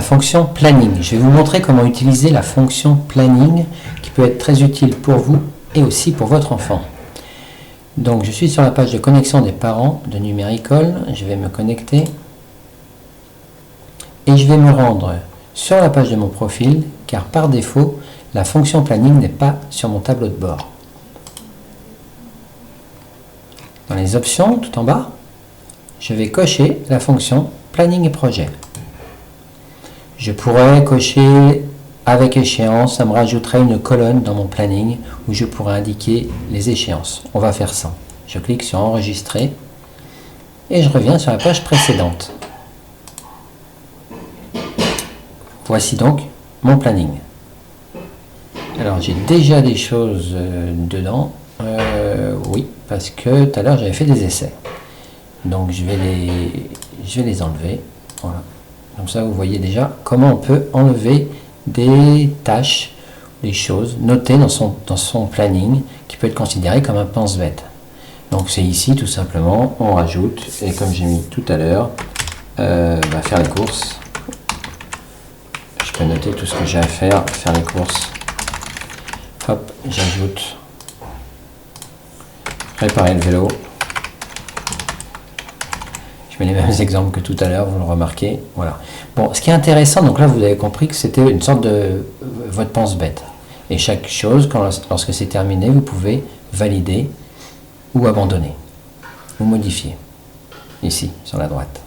fonction planning. Je vais vous montrer comment utiliser la fonction planning qui peut être très utile pour vous et aussi pour votre enfant. Donc je suis sur la page de connexion des parents de Numéricole. Je vais me connecter et je vais me rendre sur la page de mon profil car par défaut la fonction planning n'est pas sur mon tableau de bord. Dans les options tout en bas, je vais cocher la fonction planning et projet. Je pourrais cocher avec échéance, ça me rajouterait une colonne dans mon planning où je pourrais indiquer les échéances. On va faire ça. Je clique sur enregistrer et je reviens sur la page précédente. Voici donc mon planning. Alors j'ai déjà des choses dedans. Oui, parce que tout à l'heure j'avais fait des essais. Donc je vais les enlever. Voilà. Comme ça vous voyez déjà comment on peut enlever des tâches, des choses notées dans son planning qui peut être considéré comme un pense-bête. Donc c'est ici tout simplement, on rajoute, et comme j'ai mis tout à l'heure, faire les courses. Je peux noter tout ce que j'ai à faire les courses. Hop, j'ajoute réparer le vélo. Je mets les mêmes exemples que tout à l'heure, vous le remarquez. Voilà. Bon, ce qui est intéressant, donc là vous avez compris que c'était une sorte de votre pense-bête. Et chaque chose, lorsque c'est terminé, vous pouvez valider ou abandonner, ou modifier. Ici, sur la droite.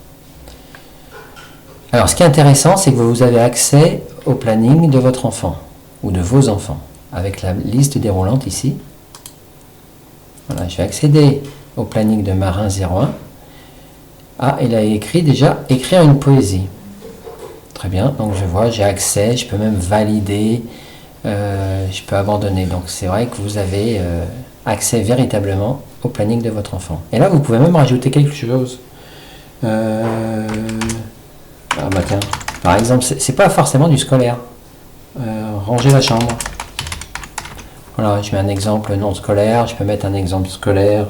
Alors, ce qui est intéressant, c'est que vous avez accès au planning de votre enfant, ou de vos enfants, avec la liste déroulante ici. Voilà, je vais accéder au planning de Marin 01. Ah, il a écrit déjà écrire une poésie. Très bien, donc je vois, j'ai accès, je peux même valider, je peux abandonner. Donc c'est vrai que vous avez accès véritablement au planning de votre enfant. Et là, vous pouvez même rajouter quelque chose. Ah bah tiens, par exemple, c'est pas forcément du scolaire. Ranger la chambre. Voilà, je mets un exemple non scolaire, je peux mettre un exemple scolaire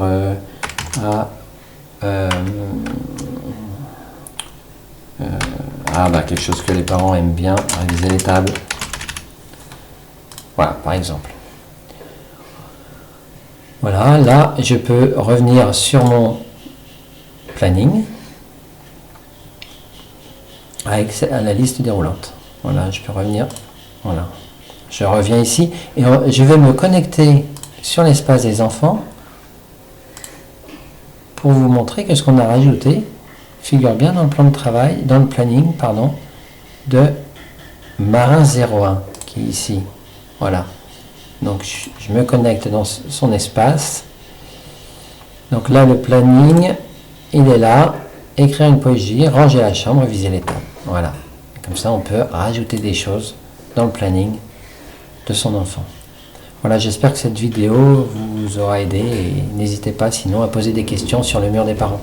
quelque chose que les parents aiment bien, réviser les tables. Voilà, par exemple. Voilà, là, je peux revenir sur mon planning avec la liste déroulante. Voilà, je peux revenir. Voilà. Je reviens ici et je vais me connecter sur l'espace des enfants pour vous montrer que ce qu'on a rajouté figure bien dans le plan de travail, dans le planning, pardon, de Marin 01, qui est ici. Voilà. Donc, je me connecte dans son espace. Donc là, le planning, il est là. Écrire une poésie, ranger la chambre, viser les tables. Voilà. Comme ça, on peut rajouter des choses dans le planning de son enfant. Voilà, j'espère que cette vidéo vous aura aidé et n'hésitez pas sinon à poser des questions sur le mur des parents.